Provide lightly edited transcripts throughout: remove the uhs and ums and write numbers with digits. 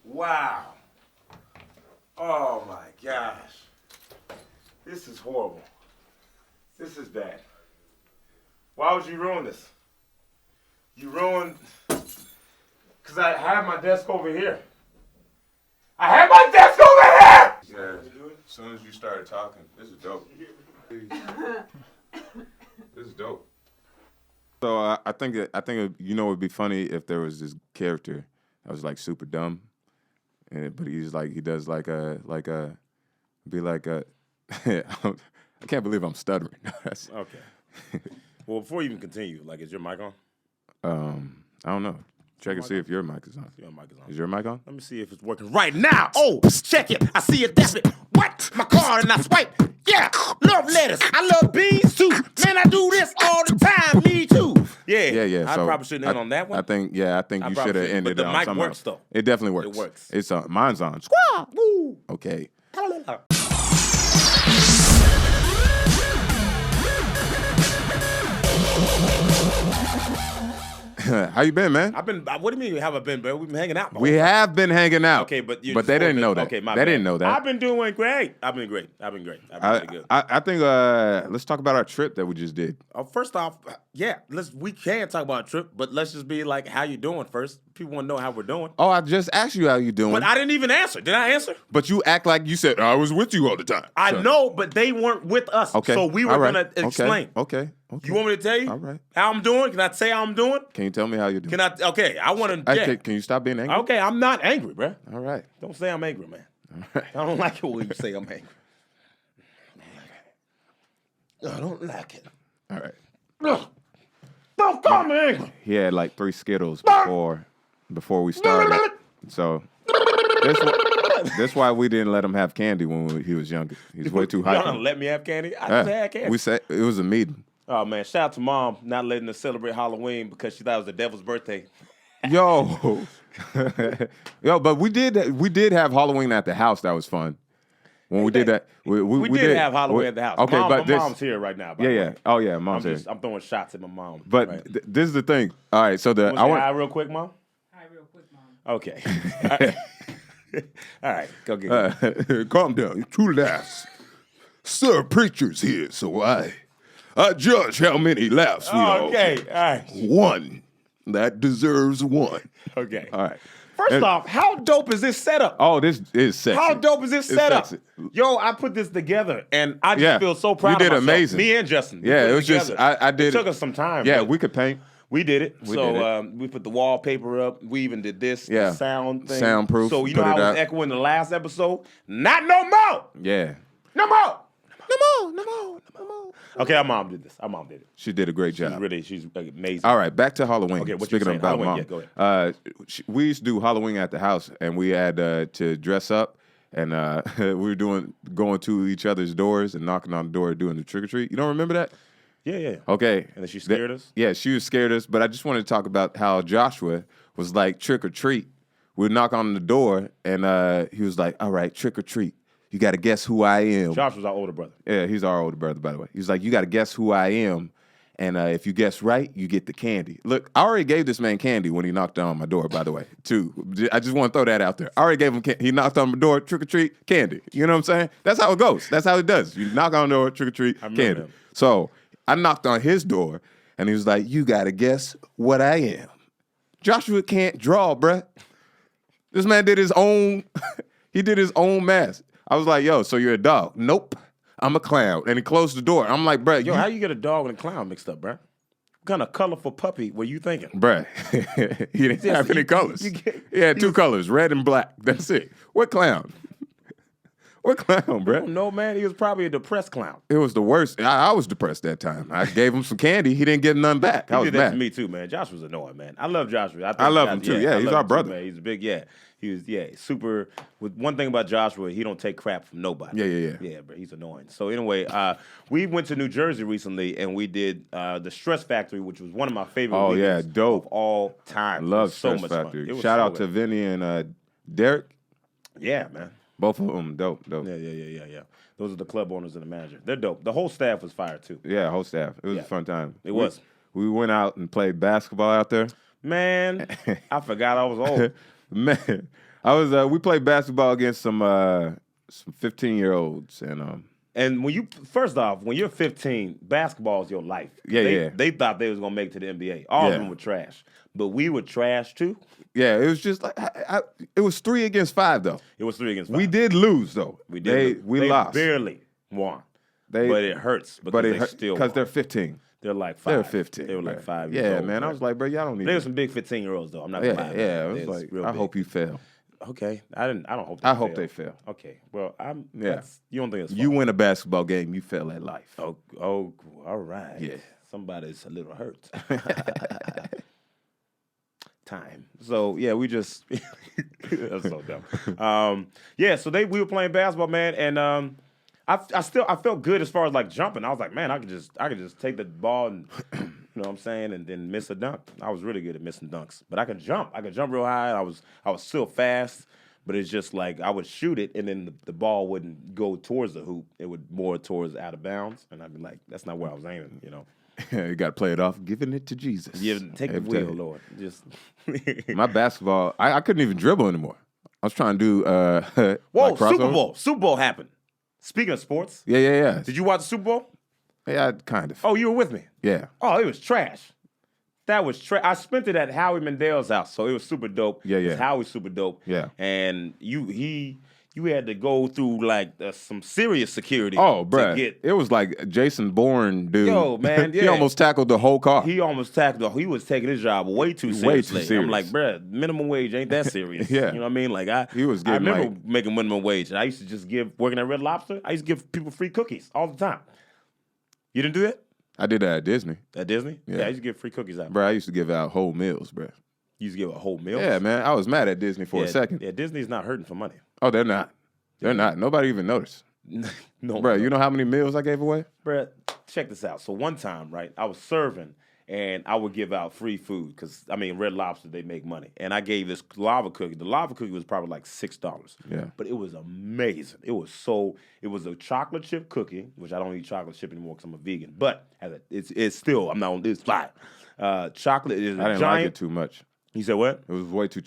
Wow. Oh my gosh. This is horrible. This is bad. Why would you ruin this? You ruined... Because I have my desk over here. I have my desk over here! Yeah, as soon as you started talking, this is dope. This is dope. So I think you know, it'd be funny if there was this character that was like super dumb, but he does like a I can't believe I'm stuttering. Okay. Well, before you even continue, like, is your mic on? I don't know. Check and see if your mic is on. Your mic is on. Is your mic on? Let me see if it's working right now. Oh, check it. I see it. That's it. What? My card and I swipe. Yeah. Love letters. I love beans too. Man, I do this all the time. Me too. Yeah. I So probably shouldn't end on that one. I think you should have ended but the on mic something works, else. though. It definitely works. It works. It's mine's on. Squaw. Woo. Okay. How you been, man? I've been. What do you mean? Have I been? Bro? We've been hanging out. We have been hanging out. Okay, but they didn't know that. Okay, they didn't know that. I've been doing great. I've been great. I've been really good. I think let's talk about our trip that we just did. First off, yeah, we can talk about a trip, but let's just be like, how you doing first? People want to know how we're doing. Oh, I just asked you how you doing. But I didn't even answer. Did I answer? But you act like you said I was with you all the time. I know, but they weren't with us. Okay. So we were gonna explain. Okay. You want me to tell you? All right. How I'm doing? Can I say how I'm doing? Can you tell me how you're doing? Can I? Okay, I want to. Yeah. Can you stop being angry? Okay, I'm not angry, bro. All right. Don't say I'm angry, man. All right. I don't like it when you say I'm angry. I don't like it. All right. Don't call me angry. He had like 3 Skittles before we started. So that's why we didn't let him have candy when he was younger. He's way too Y'all hyper. don't let me have candy? I just had candy. We said it was a meeting. Oh, man. Shout out to Mom not letting us celebrate Halloween because she thought it was the devil's birthday. Yo, but we did have Halloween at the house. That was fun. When we did that, we did have Halloween at the house. Okay, Mom, but my mom's here right now. Yeah. Oh yeah, mom's here. I'm throwing shots at my mom. But right. This is the thing. All right, so I want hi real quick, Mom. Hi, real quick, Mom. Okay. All right, go get it. Calm down. Two laughs. Sir Preacher's here, so I judge how many laughs we all. Okay, all right. 1. That deserves 1. Okay. All right. First off, how dope is this setup? Oh, this is sexy. How dope is this setup? Sexy. Yo, I put this together, and I just feel so proud you of did myself. amazing. Me and Justin. Yeah, it was just, I did it. took us some time. Yeah, but we could paint. we did it. We did it. We put the wallpaper up. We even did this Yeah. the sound thing. Soundproof. So you Put know it I was up. echoing the last episode? Not no more! Yeah. No more! No more. Okay, our mom did this. She did a great job. She's amazing. All right, back to Halloween. Okay, what you Speaking saying? about Halloween, mom, yeah, go we used to do Halloween at the house, and we had to dress up, and we were going to each other's doors and knocking on the door, doing the trick or treat. You don't remember that? Yeah. Okay. And then she scared us? Yeah, she was scared us, but I just wanted to talk about how Joshua was like trick or treat. We'd knock on the door, and he was like, "All right, trick or treat. You got to guess who I am." Josh was our older brother. Yeah, he's our older brother, by the way. He's like, "You got to guess who I am, and if you guess right, you get the candy." Look, I already gave this man candy when he knocked on my door, by the way, too. I just want to throw that out there. I already gave him candy. He knocked on my door, trick or treat, candy. You know what I'm saying? That's how it goes. That's how it does. You knock on the door, trick or treat, candy. him. So I knocked on his door, and he was like, "You got to guess what I am." Joshua can't draw, bruh. This man did his own, he did his own mask. I was like, "Yo, so you're a dog?" "Nope, I'm a clown." And he closed the door. I'm like, "Bruh, Yo, how you get a dog and a clown mixed up, bruh? What kind of colorful puppy were you thinking? Bruh, he didn't have any colors. He had 2 colors, red and black. That's it. What clown? What clown, bruh? No, man, he was probably a depressed clown. It was the worst. I was depressed that time. I gave him some candy. He didn't get none back. I He was did that mad. to me too, man. Josh was annoying, man. I love Joshua. I love him too. Yeah, I he's love our him too, brother. man. He's a big, he was, super. With one thing about Joshua, he don't take crap from nobody. Yeah. Yeah, but he's annoying. So anyway, we went to New Jersey recently, and we did the Stress Factory, which was one of my favorite. Oh, yeah, weekends dope. of all time. Love so Stress much Factory. fun. Shout out to Vinny and Derek. Yeah, man. Both of them dope. Yeah. Those are the club owners and the manager. They're dope. The whole staff was fire too. Yeah, whole staff. It was a fun time. It was. We went out and played basketball out there. Man, I forgot I was old. Man, we played basketball against some 15-year-olds, and And first off, when you're 15, basketball is your life. Yeah, They thought they was gonna make it to the NBA. All of Yeah. them were trash, but we were trash too. yeah, it was just like it was 3 against 5 though. It was 3 against 5. We did lose though. We did. We they lost. barely won. But it hurts because they still because won. they're 15. They're like 5. They're 15. They were like right. 5 years old. Man. I was like, bro, y'all don't need. There were some big 15-year-olds though. I'm not gonna lie. Yeah. I was like, I hope you fail. Okay, I don't hope. I hope they fail. Okay, well, Yeah. You don't think it's fun? You win a basketball game, you fail at life. Oh, all right. Yeah. Somebody's a little hurt. Time. So yeah, we just that's so dumb. Yeah, so we were playing basketball, man, and I felt good as far as like jumping. I was like, man, I could just take the ball and you know what I'm saying, and then miss a dunk. I was really good at missing dunks, but I could jump. I could jump real high. I was still fast, but it's just like I would shoot it, and then the ball wouldn't go towards the hoop. It would more towards out of bounds, and I'd be like, that's not where I was aiming, you know. You got to play it off, giving it to Jesus. Yeah, take the wheel, Lord. Just my basketball, I couldn't even dribble anymore. I was trying to do Whoa, like crossover. Super Bowl happened. Speaking of sports, Yeah. did you watch the Super Bowl? Yeah, kind of. Oh, you were with me. Yeah. Oh, it was trash. That was trash. I spent it at Howie Mandel's house, so it was super dope. Yeah. Howie's super dope. Yeah. And you had to go through like some serious security. Oh, to bruh. get. It was like Jason Bourne, dude. Yo, man, he yeah. almost tackled the whole car. He almost tackled. He was taking his job way too seriously. serious. I'm like, bruh, minimum wage ain't that serious. Yeah. You know what I mean? Like I getting remember like- making minimum wage, and I used to just working at Red Lobster. I used to give people free cookies all the time. You didn't do that I did that at Disney. at Disney? Yeah. I used to give free cookies out. Bro, I used to give out whole meals, bro. You used to give a whole meal. Yeah, man. I was mad at Disney for a second. Yeah, Disney's not hurting for money. Oh, they're not. They're not. Nobody even noticed. No, Bro, you know how many meals I gave away? Bruh, check this out. So one time, right, I was serving and I would give out free food because, I mean, Red Lobster, they make money. And I gave this lava cookie. The lava cookie was probably like $6. Yeah. But it was amazing. It was a chocolate chip cookie, which I don't eat chocolate chip anymore because I'm a vegan. But it's still, it's fire. Chocolate is a I didn't giant. like it too much. You said what? It was way too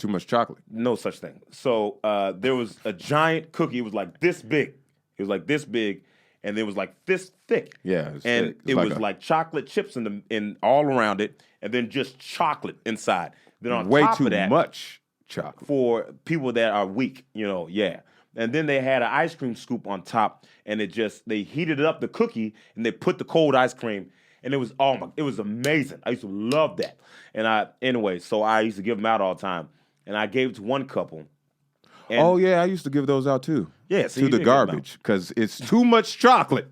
much chocolate. No such thing. So there was a giant cookie. It was like this big. It was like this big, and it was like this thick. Yeah, it was and thick. it was like chocolate chips in all around it, and then just chocolate inside. Then on way top too of that, much chocolate. for people that are weak, yeah. And then they had an ice cream scoop on top, and they heated up the cookie, and they put the cold ice cream, and it was amazing. I used to love that. And so I used to give them out all the time, and I gave it to one couple. And Oh yeah, I used to give those out too. Yeah, so to you the did give 'em out. garbage because it's too much chocolate.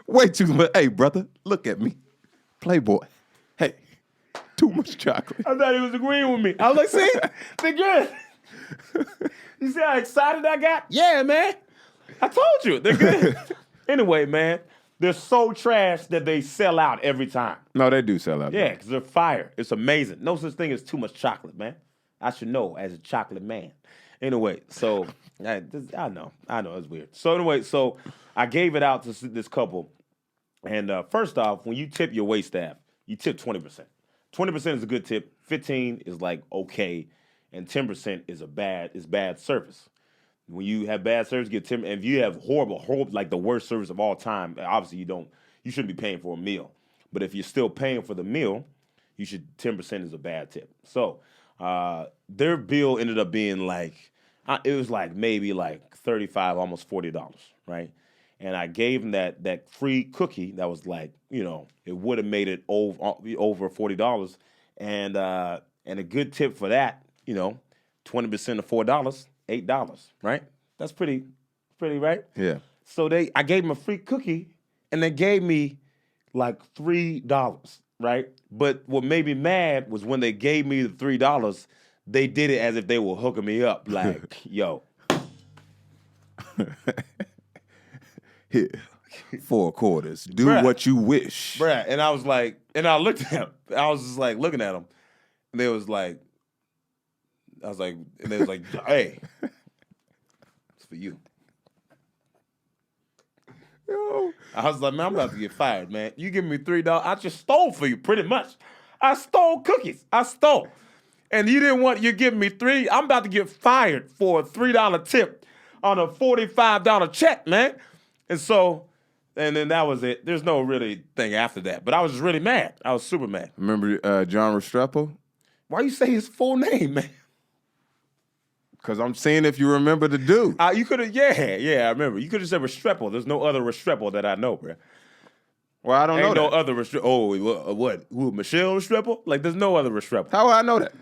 Way too much. Hey, brother, look at me, Playboy. Hey, too much chocolate. I thought he was agreeing with me. I was like, see, they're good. You see how excited I got? Yeah, man. I told you, they're good. Anyway, man, they're so trash that they sell out every time. No, they do sell out. Yeah, because they're fire. It's amazing. No such thing as too much chocolate, man. I should know as a chocolate man. Anyway, so I know it's weird. So anyway, I gave it out to this couple, and first off, when you tip your wait staff, you tip 20%. 20% is a good tip. 15% is like okay, and 10% is bad service. When you have bad service, get 10%. If you have horrible, like the worst service of all time, obviously you shouldn't be paying for a meal. But if you're still paying for the meal, 10% is a bad tip. So their bill ended up being like, it was like maybe like $35, almost $40, right? And I gave them that free cookie that was like, it would have made it over $40. And a good tip for that, 20% of $4, $8, right? That's pretty, right? Yeah. So I gave them a free cookie, and they gave me like $3, right? But what made me mad was when they gave me the $3, they did it as if they were hooking me up. Like, yo. Here, 4 quarters. Do Bruh. what you wish. Bruh. And I was like, and I looked at them. I was just like looking at them. And they was like, hey, it's for you. Yo. I was like, man, I'm about to get fired, man. You give me $3. I just stole for you, pretty much. I stole cookies. I stole. and you're giving me $3. I'm about to get fired for a $3 tip on a $45 check, man. And then that was it. There's no really thing after that. But I was just really mad. I was super mad. Remember John Restrepo? Why you say his full name, man? Because I'm seeing if you remember the dude. You could have, I remember. You could have said Restrepo. There's no other Restrepo that I know, bro. Well, I don't know Ain't no that. other Restrepo. Oh, what? Who? Michelle Restrepo? Like, there's no other Restrepo. How would I know that?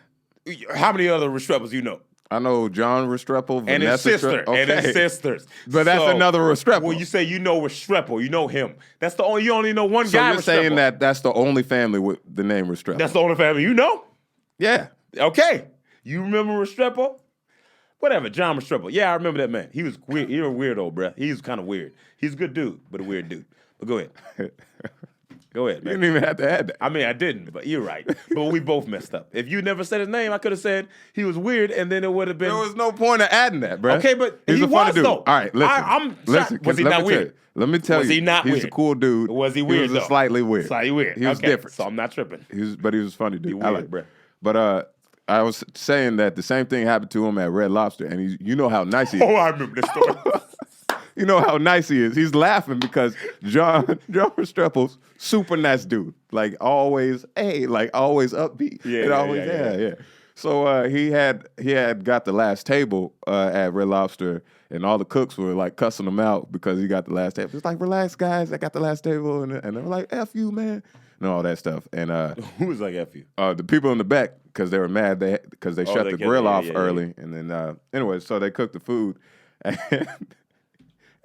How many other Restrepos you know? I know John Restrepo, And his Vanessa sister. Restrepo. And his sisters. But that's another Restrepo. Well, you say you know Restrepo. You know him. That's the only. You only know one So guy. you're Restrepo. saying that that's the only family with the name Restrepo? That's the only family you know? Yeah. Okay. You remember Restrepo? Whatever, John Restrepo. Yeah, I remember that man. He was weird. He was a weirdo, bro. He's kind of weird. He's a good dude, but a weird dude. But go ahead. Go ahead, You man. didn't even have to add that. I mean, I didn't, but you're right. But we both messed up. If you never said his name, I could have said he was weird, and then it would have been. There was no point of adding that, bro. Okay, but he's he a funny was, dude. though. All right, listen. I'm listen. shocked. Was he let not me tell weird? you. Let me tell Was you. he not he's weird? a cool dude. Was he weird, He was though? slightly weird. Slightly weird. He was Okay, different. So I'm not tripping. But he was a funny dude. He I weird, like it. bro. But I was saying that the same thing happened to him at Red Lobster, and you know how nice he is. Oh, I remember this story. You know how nice he is. He's laughing because John Restrepo's super nice dude. Like always, always upbeat. Yeah. So he had got the last table at Red Lobster, and all the cooks were like cussing him out because he got the last table. It's like, relax, guys, I got the last table, and they were like, F you, man, and all that stuff. And Who was like F you? the people in the back, because they were mad because they shut they the kept- grill yeah, off yeah, early, and then anyway, so they cooked the food, and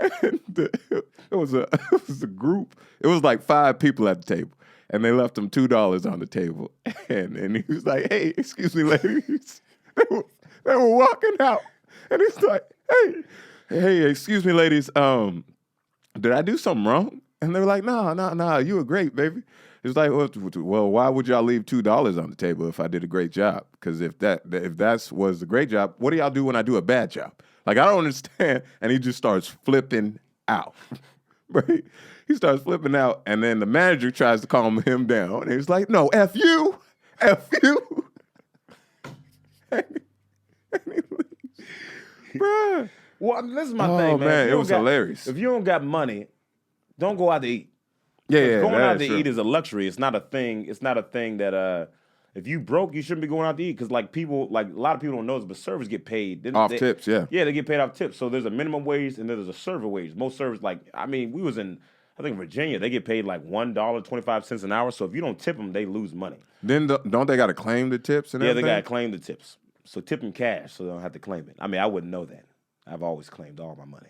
it was a group. It was like 5 people at the table, and they left him $2 on the table, and he was like, "Hey, excuse me, ladies." They were walking out, and he's like, "Hey, excuse me, ladies. Did I do something wrong?" And they were like, "No, you were great, baby." It's like, well, why would y'all leave $2 on the table if I did a great job? Because if that was a great job, what do y'all do when I do a bad job? Like, I don't understand. And he just starts flipping out. Right? He starts flipping out, and then the manager tries to calm him down, and he's like, "No, F you, F you." Bruh. Well, this is my Oh, thing, man. man, If you it don't was got- hilarious. If you don't got money, don't go out to eat. Yeah, Going out that's to true. eat is a luxury. It's not a thing. It's not a thing that if you broke, you shouldn't be going out to eat because like a lot of people don't know this, but servers get paid Off tips, yeah. Yeah, they get paid off tips. So there's a minimum wage and then there's a server wage. Most servers, we was in I think Virginia, they get paid like $1.25 an hour. So if you don't tip them, they lose money. Then don't they got to claim the tips and Yeah, everything? they gotta claim the tips. So tip them cash so they don't have to claim it. I mean, I wouldn't know that. I've always claimed all my money.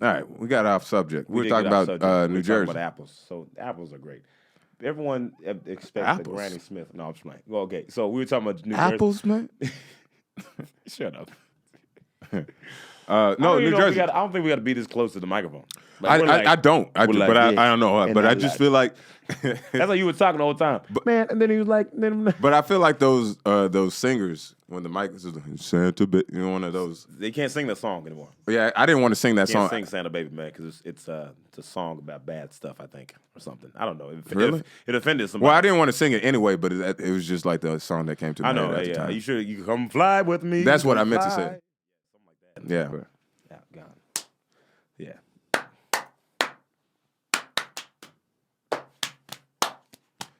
All right, we got off subject. We're did talking get off about subject. New We're Jersey. talking about apples. So apples are great. Everyone expects the Apples? Granny Smith. No, I'm just playing. Well, okay, so we were talking about New Jersey. Apples, man. Shut up. No, I don't New know if Jersey. I don't think we got to be this close to the microphone. Like, we're I don't. I we're do, like but I this, don't know. and But I I'm just like- feel like. That's like you were talking the whole time. Man, and then he was like, But I feel like those singers when the mic is Santa, one of those. they can't sing that song anymore. Yeah, I didn't want to sing that Can't song. sing Santa Baby Man because it's a song about bad stuff, I think, or something. I don't know. Really? It offended somebody. Well, I didn't want to sing it anyway, but it was just like the song that came to I my know. head at the Yeah, time. you come fly with me. That's what come I meant to fly. say. Yeah. Yeah, gone. Yeah.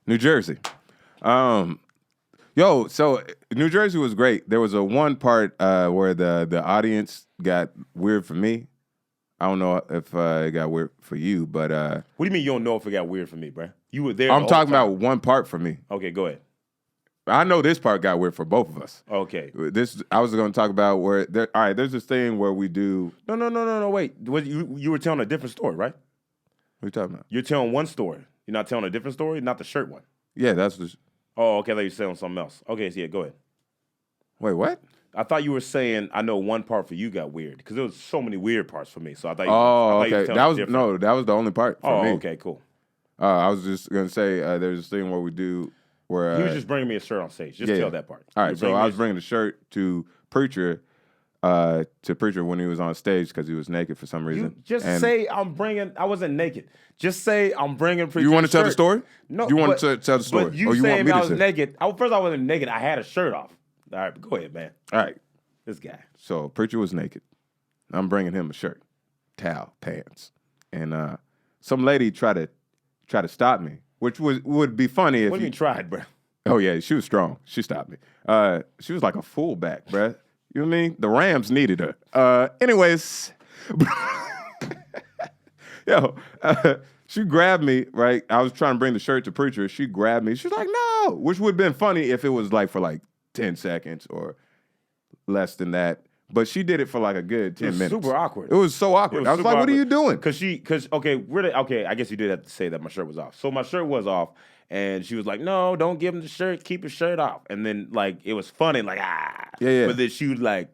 New Jersey. So New Jersey was great. There was one part where the audience got weird for me. I don't know if it got weird for you, but What do you mean you don't know if it got weird for me, bruh? You were there. I'm the whole talking time. about one part for me. Okay, go ahead. I know this part got weird for both of us. Okay. I was going to talk about where all right, there's this thing where we do. No. Wait. You were telling a different story, right? What are you talking about? You're telling one story. You're not telling a different story. Not the shirt one. Yeah, that's the. Oh, okay. I thought you were saying something else. Okay, so yeah, go ahead. Wait, what? I thought you were saying I know one part for you got weird because there was so many weird parts for me. So I thought. Oh, I thought you were okay. telling That was different. that was the only part for Oh, me. okay, cool. I was just gonna say there's this thing where we do where He was just bringing me a shirt on stage. Just tell that part. All You right, so bring I me was bringing the shirt to Preacher to Preacher when he was on stage because he was naked for some reason. You just And say I wasn't naked. Just say I'm bringing Preacher. You want to tell the shirt. story? No, you want but- to tell the story, But you or you saying want me I to was say? naked? First, I wasn't naked. I had a shirt off. All right, go ahead, man. All right. This guy. So Preacher was naked. I'm bringing him a shirt, towel, pants, and some lady tried to stop me, which would be funny if What do you mean tried, bro? Oh yeah, she was strong. She stopped me. She was like a fullback, bruh. You know what I mean? The Rams needed her. Anyways, she grabbed me, right? I was trying to bring the shirt to Preacher. She grabbed me. She's like, no, which would have been funny if it was like for like 10 seconds or less than that. But she did it for like a good 10 minutes. Super awkward. It was so awkward. I was like, what are you doing? Okay, I guess you did have to say that my shirt was off. So my shirt was off, and she was like, no, don't give him the shirt, keep his shirt off. And then like it was funny, like Yeah. But then she like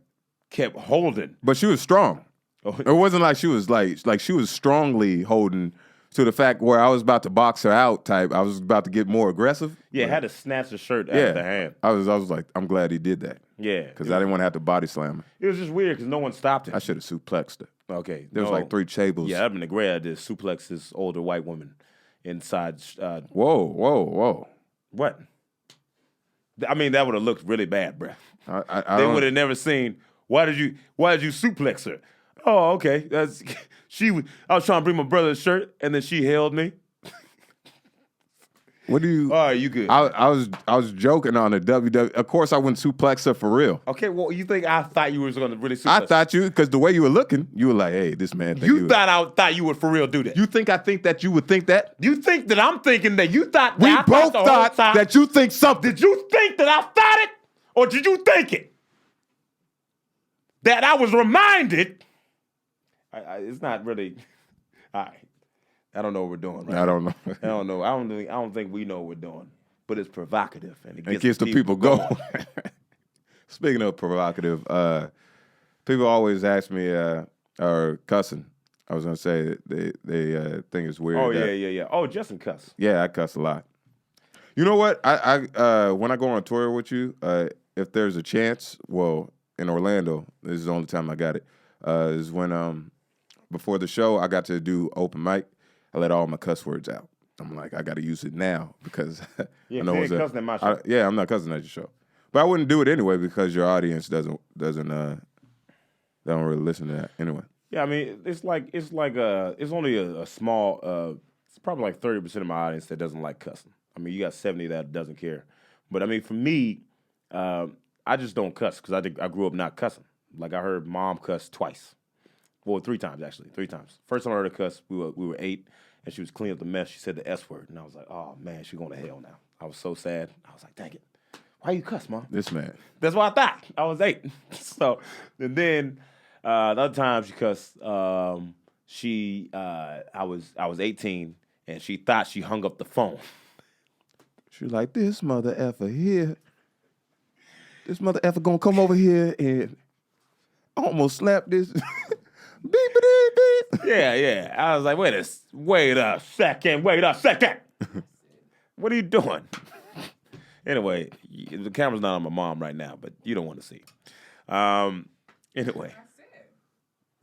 kept holding. But she was strong. Oh. It wasn't like she was like she was strongly holding to the fact where I was about to box her out type. I was about to get more aggressive. Yeah, had to snatch the shirt out of the hand. I was like, I'm glad he did that. Yeah. Because I didn't want to have to body slam her. It was just weird because no one stopped him. I should have suplexed her. Okay. There was like 3 tables. Yeah, I've been a great idea to suplex this older white woman inside. Whoa. What? I mean, that would have looked really bad, bruh. I They don't- would have never seen. Why did you suplex her? Oh, okay. I was trying to bring my brother a shirt, and then she held me. What do you? All right, you good? I was joking on the WWE. Of course, I wouldn't suplex her for real. Okay, well, you think I thought you were going to really suplex? I thought you, because the way you were looking, you were like, hey, this man. Think you thought I thought you would for real do that. You think I think that you would think that? You think that I'm thinking that you thought We that I both the whole thought time. that you think something. Did you think that I thought it, or did you think it? That I was reminded. It's not really. All right. I don't know what we're doing. Right? I don't know. I don't know. I don't think we know what we're doing. But it's provocative and It gets the people going. Speaking of provocative, people always ask me, or cussing. I was gonna say they think it's weird. Oh that- yeah. Oh, Justin cuss. Yeah, I cuss a lot. You know what? I when I go on tour with you, if there's a chance, well, in Orlando, this is the only time I got it. Is when before the show I got to do open mic. I let all my cuss words out. I'm like, I got to use it now because Yeah, I know you it's ain't cussing at my show. yeah, I'm not cussing at your show, but I wouldn't do it anyway because your audience doesn't they don't really listen to that anyway. Yeah, I mean, it's only a small. It's probably like 30% of my audience that doesn't like cussing. I mean, you got 70 that doesn't care. But I mean, for me, I just don't cuss because I grew up not cussing. Like I heard mom cuss twice. Well, 3 times actually. 3 times. First time I heard her cuss, we were 8, and she was cleaning up the mess. She said the S word, and I was like, oh man, she's going to hell now. I was so sad. I was like, dang it, why you cuss, mom? This man. That's what I thought. I was 8. So, and then the other time she cussed, I was 18, and she thought she hung up the phone. She was like, this mother effer here. This mother effer gonna come over here and almost slap this. Beep, beep, beep. Yeah. I was like, wait a second. What are you doing? Anyway, the camera's not on my mom right now, but you don't want to see. Anyway.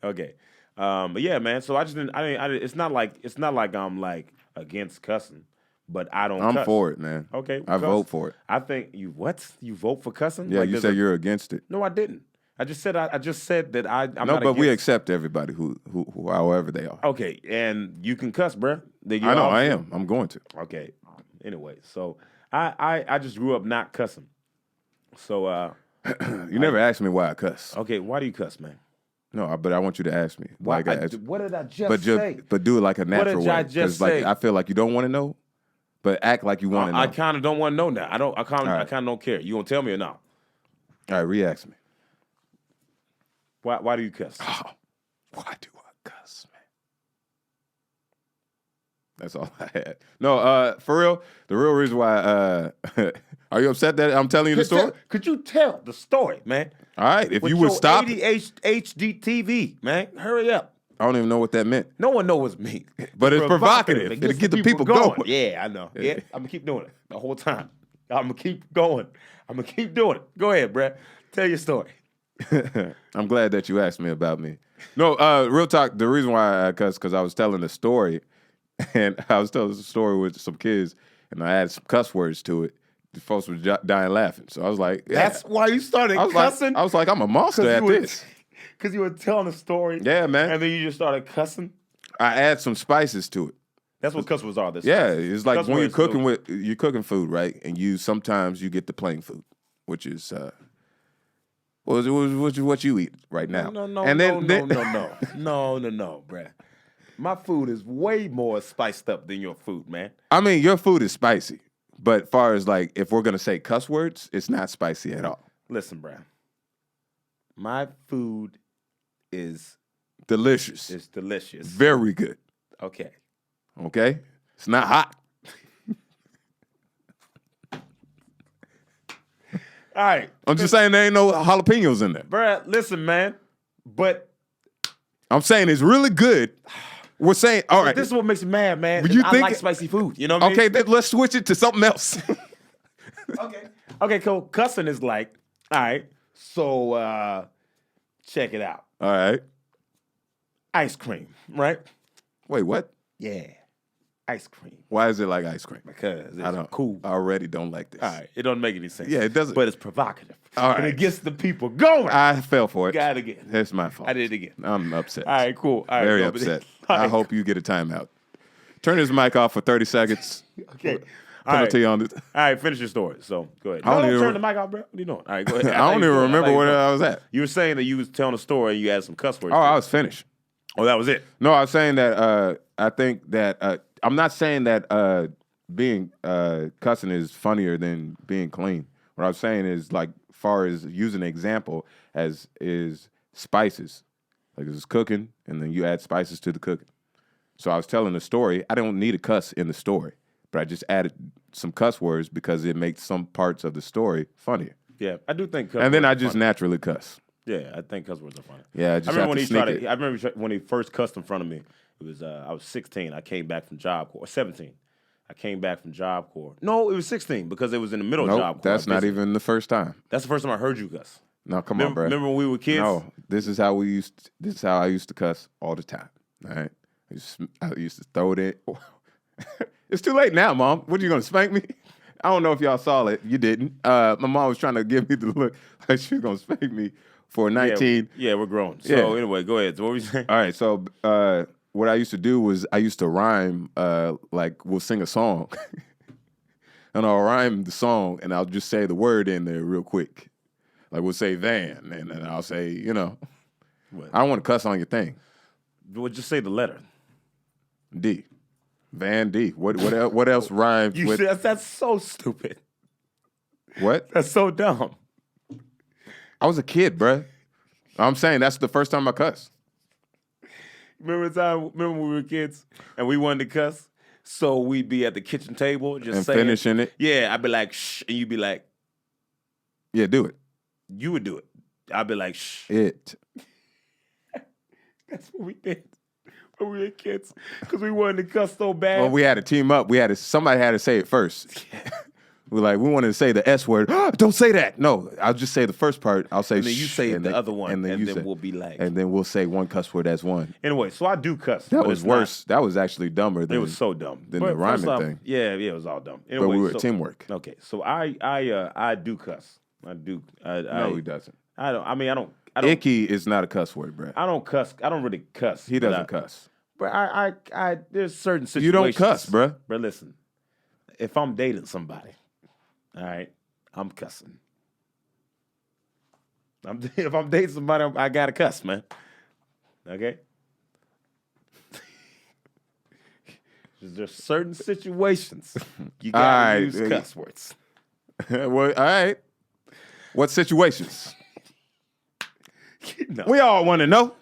Okay. But yeah, man. So I didn't. It's not like I'm like against cussing, but I don't. I'm cuss. for it, man. Okay. I vote for it. I think you what? You vote for cussing? Yeah, Like you there's said you're against it. No, I didn't. I just said that I'm No, not but we against- accept everybody who however they are. Okay, and you can cuss, bruh. I know, I am. I'm going to. Okay. Anyway, so I just grew up not cussing. So You never asked me why I cuss. okay, why do you cuss, man? No, but I want you to ask me. Why? Like, What did I just but say? but do it like a natural did I way. just like say? I feel like you don't want to know, but act like you want to know. I kind of don't want to know now. I kind right. of don't care. You gonna tell me or not? All right, re-ask me. Why do you cuss? Why do I cuss, man? That's all I had. No, for real, the real reason why. Are you upset that I'm telling you the story? Could you tell the story, man? All right, if With you would your stop. 80 HD TV, man. Hurry up. I don't even know what that meant. No one knows me. But it's provocative. It It'll gets get the people going. Yeah, I know. Yeah, I'm gonna keep doing it the whole time. I'm gonna keep going. I'm gonna keep doing it. Go ahead, Brad. Tell your story. I'm glad that you asked me about me. No, real talk. The reason why I cuss because I was telling a story, and I was telling the story with some kids, and I added some cuss words to it. The folks were dying laughing. So I was like, yeah. That's why you started I was cussing? like, I'm a monster at this. Because you were telling a story. Yeah, man. And then you just started cussing. I add some spices to it. That's what cuss words are. Yeah, it's like cuss when words, you're cooking food, right? And sometimes you get the plain food, which is what you eat right now. No, bruh. My food is way more spiced up than your food, man. I mean, your food is spicy, but far as like if we're gonna say cuss words, it's not spicy at all. Listen, bruh. My food is Delicious. It's delicious. Very good. Okay. Okay? It's not hot. All right. I'm just saying there ain't no jalapenos in there. Bruh, listen, man. But I'm saying it's really good. We're saying, all right. this is what makes me mad, man. You I think like spicy food. You know what I mean? Okay, then let's switch it to something else. Okay, cool. Cussing is like, all right, so check it out. All right. Ice cream, right? Wait, what? Yeah. Ice cream. Why is it like ice cream? Because it's I don't cool. I already don't like this. All right. It doesn't make any sense. Yeah, it doesn't. But it's provocative. All And right. it gets the people going. I fell for it. Got it again. It's my fault. I did it again. I'm upset. All right, cool. All right, Very no, but- upset. All I right, hope you get a timeout. Turn his mic off for 30 seconds. Okay. All right. Penalty on it. All right, finish your story. So go ahead. I don't Don't even- turn the mic off, bro. What are you doing? All right, go ahead. I don't even remember where I was at. You were saying that you was telling a story and you added some cuss words. Oh, to I it. was finished. Oh, that was it. No, I was saying that I think that I'm not saying that being cussing is funnier than being clean. What I was saying is like far as using an example as is spices. Like it's cooking and then you add spices to the cooking. So I was telling the story. I don't need a cuss in the story, but I just added some cuss words because it makes some parts of the story funnier. Yeah, I do think cuss And then words I are just funny. naturally cuss. Yeah, I think cuss words are funny. Yeah, I just I remember have when to he sneak started. it. I remember when he first cussed in front of me. It was I was 16. I came back from Job Corps. 17. I came back from Job Corps. No, it was 16 because it was in the middle of Job Nope, Corps. that's not even the first time. That's the first time I heard you cuss. No, come on, bro. Remember when we were kids? No, this is how I used to cuss all the time. All right, I used to throw it in. It's too late now, Mom. What are you gonna spank me? I don't know if y'all saw it. You didn't. My mom was trying to give me the look like she was gonna spank me for 19. Yeah, we're grown. So Yeah. anyway, go ahead. So what were you saying? All right, so what I used to do was I used to rhyme. Like we'll sing a song, and I'll rhyme the song, and I'll just say the word in there real quick. Like we'll say van, and then I'll say, What? I don't want to cuss on your thing. Well, just say the letter. D. Van D. What else rhymes You with that's so stupid. what? That's so dumb. I was a kid, bruh. I'm saying that's the first time I cussed. Remember when we were kids and we wanted to cuss? So we'd be at the kitchen table just And saying, finishing it. Yeah, I'd be like, shh, and you'd be like, Yeah, do it. you would do it. I'd be like, shh. It. That's what we did when we were kids because we wanted to cuss so bad. Well, we had to team up. Somebody had to say it first. We wanted to say the S word. Don't say that. No, I'll just say the first part. I'll say and then you shh, say and the other one, and then you say- we'll be like. and then we'll say one cuss word as one. Anyway, so I do cuss. That but was it's not- worse. That was actually dumber than It was so dumb. than But the rhyming first off, thing. Yeah, it was all dumb. Anyway, But we were teamwork. Okay, so I do cuss. I do. No, he doesn't. I don't. I mean, I don't. Icky is not a cuss word, bruh. I don't cuss. I don't really cuss. He but doesn't cuss. But I there's certain situations. You don't cuss, bruh. But listen, if I'm dating somebody, all right, I'm cussing. If I'm dating somebody, I gotta cuss, man. Okay. There's certain situations you gotta All right, use cuss words. Well, all right. What situations? No. We all want to know.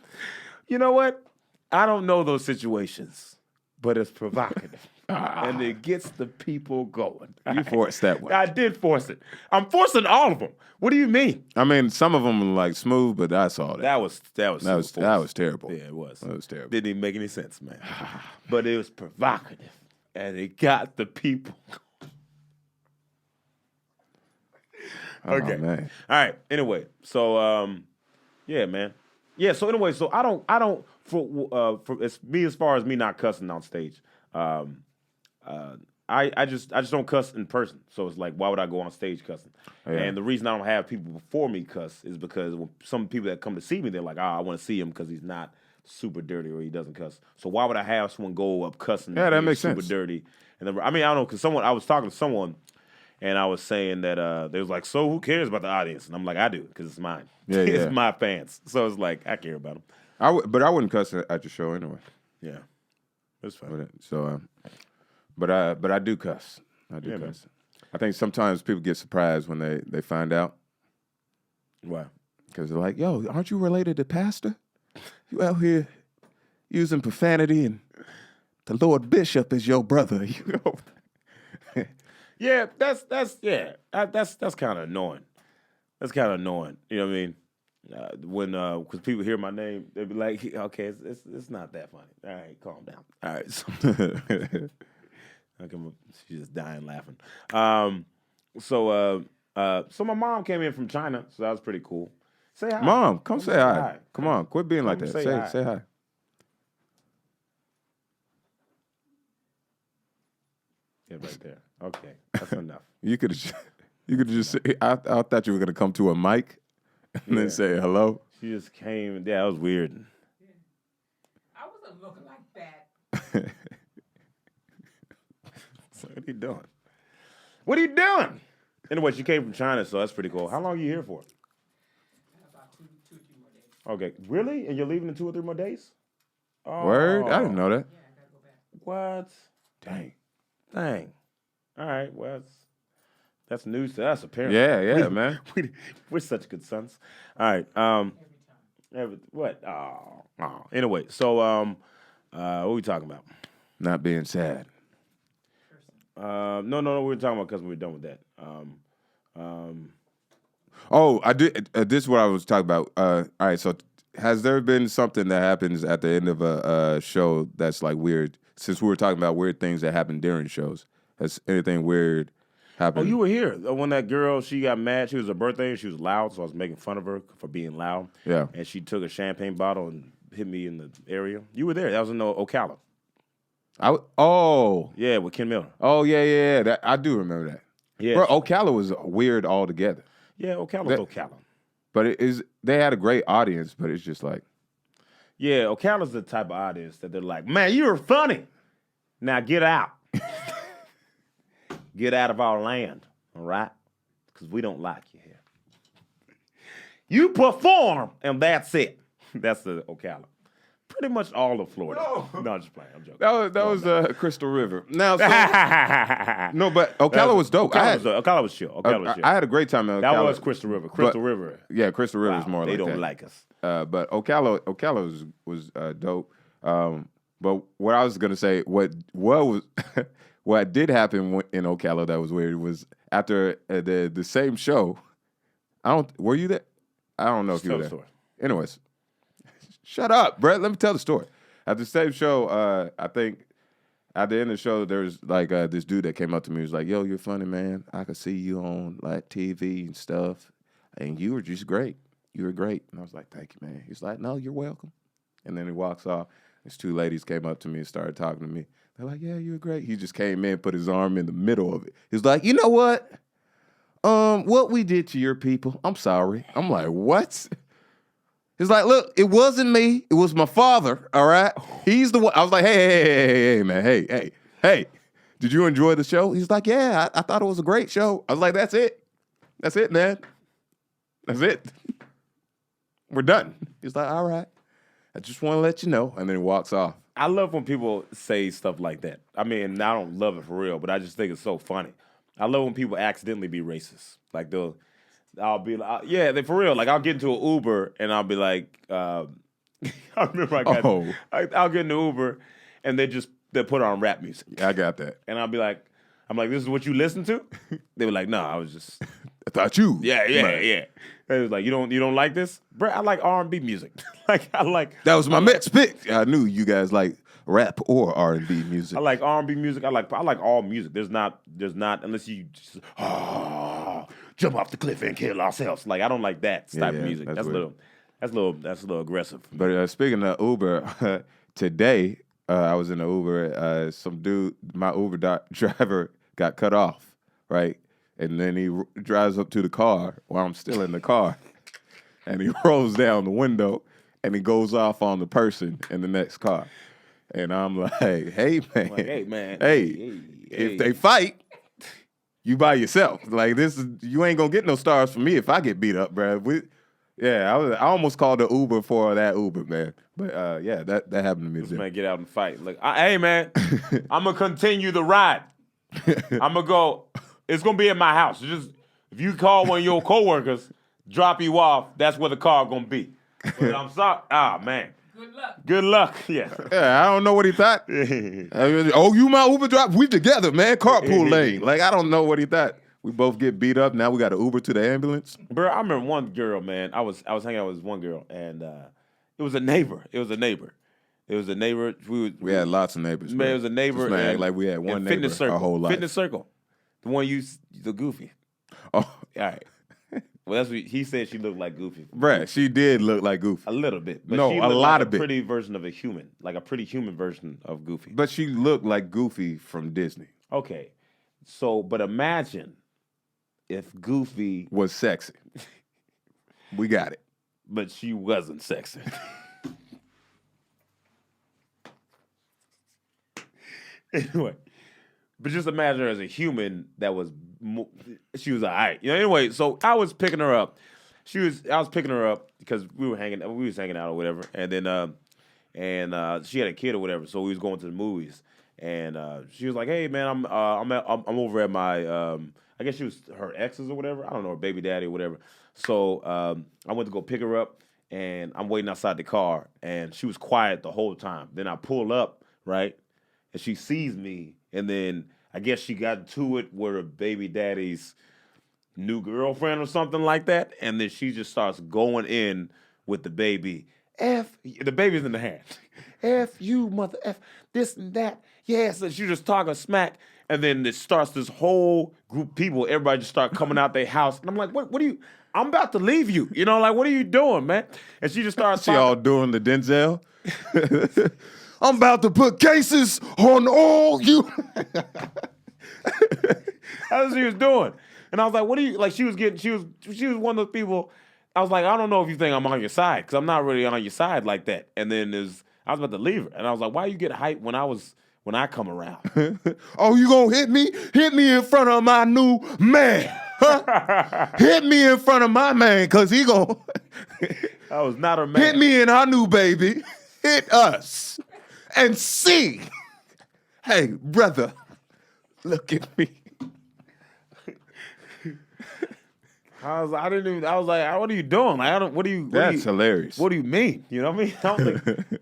You know what? I don't know those situations, but it's provocative. And it gets the people going. You forced that one. I did force it. I'm forcing all of them. What do you mean? I mean, some of them are like smooth, but I saw that. That was That was terrible. Yeah, it was. That was terrible. Didn't even make any sense, man. But it was provocative, and it got the people. Oh, Okay. man. All right. Anyway, so Yeah, man. Yeah. So anyway, so I don't for it's me as far as me not cussing on stage. I just don't cuss in person. So it's like, why would I go on stage cussing? Yeah. And the reason I don't have people before me cuss is because when some people that come to see me, they're like, I want to see him because he's not super dirty or he doesn't cuss. So why would I have someone go up cussing? Yeah, that being makes super sense. dirty. And then, I mean, I don't know, because I was talking to someone, and I was saying that they was like, so who cares about the audience? And I'm like, I do, because it's mine. Yeah, It's yeah. my fans. So it's like, I care about them. But I wouldn't cuss at your show anyway. Yeah, it's fine. So, but I do cuss. I do cuss. Man. I think sometimes people get surprised when they find out. Why? Because they're like, yo, aren't you related to Pastor? You out here using profanity and the Lord Bishop is your brother. You know? Yeah, that's kind of annoying. That's kind of annoying. You know what I mean? When because people hear my name, they be like, okay, it's not that funny. All right, calm down. All right. So, she's just dying laughing. So my mom came in from China, so that was pretty cool. Say hi. Mom, come say hi. Come on, quit being like that. Say hi. Say hi. Yeah, right there. Okay, that's enough. You could have just. I thought you were gonna come to a mic and then say hello. She just came. Yeah, that was weird. Yeah. I wasn't looking like that. So what are you doing? What are you doing? Anyway, she came from China, so that's pretty cool. How long are you here for? About two or 3 more days. Okay, really? And you're leaving in 2 or 3 more days? Oh. Word? I didn't know that. Yeah, I gotta go back. What? Dang. All right, well, that's news to us, apparently. Yeah, man. We're such good sons. All right. What? Oh. Anyway, so what are we talking about? Not being sad. No. We were talking about because we were done with that. Oh, I did. This is what I was talking about. All right, so has there been something that happens at the end of a show that's like weird? Since we were talking about weird things that happen during shows, has anything weird happened? Oh, you were here when that girl, she got mad. She was her birthday and she was loud, so I was making fun of her for being loud. Yeah. And she took a champagne bottle and hit me in the area. You were there. That was in Ocala. Yeah, with Ken Miller. Oh, yeah. I do remember that. Yeah. Bro, Ocala was weird altogether. Yeah, Ocala's Ocala. But they had a great audience, but it's just like. Yeah, Ocala's the type of audience that they're like, man, you're funny. Now get out. Get out of our land, all right? Because we don't like you here. You perform, and that's it. That's the Ocala. Pretty much all of Florida. No, I'm just playing. I'm joking. That was Crystal River. Now, no, but Ocala was dope. Ocala was chill. I had a great time in Ocala. That was Crystal River. Crystal River. Yeah, Crystal River is more they like that. don't like us. But Ocala was dope. But what I was gonna say, what did happen in Ocala that was weird was after the same show. Were you there? I don't know if you were there. Story. Anyways, shut up, Brett. Let me tell the story. At the same show, I think at the end of the show, there was like this dude that came up to me. He was like, "Yo, you're funny, man. I could see you on like TV and stuff, and you were just great. You were great." And I was like, "Thank you, man." He's like, "No, you're welcome." And then he walks off. These 2 ladies came up to me and started talking to me. They're like, "Yeah, you were great." He just came in, put his arm in the middle of it. He's like, "You know what? What we did to your people, I'm sorry." I'm like, "What?" He's like, "Look, it wasn't me. It was my father, all right? He's the one." I was like, hey, man, hey. Did you enjoy the show? He's like, "Yeah, I thought it was a great show." I was like, "That's it. That's it, man. That's it. We're done." He's like, "All right. I just want to let you know." And then he walks off. I love when people say stuff like that. I mean, I don't love it for real, but I just think it's so funny. I love when people accidentally be racist. Like I'll be like, yeah, they for real. Like I'll get into an Uber and I'll be like, I remember I'll get in the Uber and they put on rap music. Yeah, I got that. And I'm like, "This is what you listen to?" They were like, "No, I was just." I thought you. Yeah. They was like, "You don't like this, bro?" I like R&B music. That was my next pick. I knew you guys like rap or R&B music. I like R&B music. I like all music. There's not unless you just jump off the cliff and kill ourselves. Like I don't like that type of music. That's weird. That's a little aggressive. But speaking of Uber, today I was in the Uber. Some dude, my Uber driver, got cut off, right? And then he drives up to the car while I'm still in the car, and he rolls down the window, and he goes off on the person in the next car. And I'm like, hey, man. Like, hey, man. If they fight, you by yourself. Like, you ain't going to get no stars from me if I get beat up, bro. I almost called the Uber for that Uber, man. But, yeah, that happened to me. This man get out and fight. Like, hey, man, I'm going to continue the ride. I'm going to go. It's going to be at my house. Just if you call one of your coworkers, drop you off, that's where the car going to be. But I'm sorry. Man. Good luck. Good luck. Yeah. Yeah, I don't know what he thought. Oh, you my Uber driver? We together, man. Carpool lane. Like, I don't know what he thought. We both get beat up. Now we got an Uber to the ambulance. Bro, I remember one girl, man. I was hanging out with one girl, and it was a neighbor. We had lots of neighbors. Man, it was a neighbor. Just, man, and, like we had one neighbor fitness circle, our whole life. Fitness circle. The one the Goofy. Oh, All right. Well, that's what he said. She looked like Goofy. bruh, she did look like Goofy. A little bit. But No, she a looked lot like of it. A pretty version of a human. Like a pretty human version of Goofy. But she looked like Goofy from Disney. Okay. So, but imagine if Goofy, Was sexy. We got it. but she wasn't sexy. Anyway, but just imagine her as a human that was, she was all right. Anyway, so I was picking her up. I was picking her up because we was hanging out or whatever. And then, she had a kid or whatever. So we was going to the movies. And she was like, "Hey man, I'm over at my I guess she was her ex's or whatever. I don't know, her baby daddy or whatever." So I went to go pick her up, and I'm waiting outside the car, and she was quiet the whole time. Then I pull up, right, and she sees me, and then I guess she got to it with her baby daddy's new girlfriend or something like that, and then she just starts going in with the baby. The baby's in the hand. F you, mother F, this and that. Yes, and she just talking smack. And then it starts this whole group of people. Everybody just start coming out their house. And I'm like, what are you? I'm about to leave you. Like, what are you doing, man? And she just starts She all doing the Denzel. I'm about to put cases on all you. That's what she was doing. And I was like, what are you, like, she was one of those people. I was like, I don't know if you think I'm on your side, because I'm not really on your side like that. And then I was about to leave her. And I was like, why you get hyped when I come around? Oh, you gonna hit me? Hit me in front of my new man. Huh? Hit me in front of my man, because he gonna I was not her man. hit me and our new baby. Hit us and see. Hey, brother, look at me. I was like, what are you doing? Like, That's hilarious. What do you mean? You know what I mean? I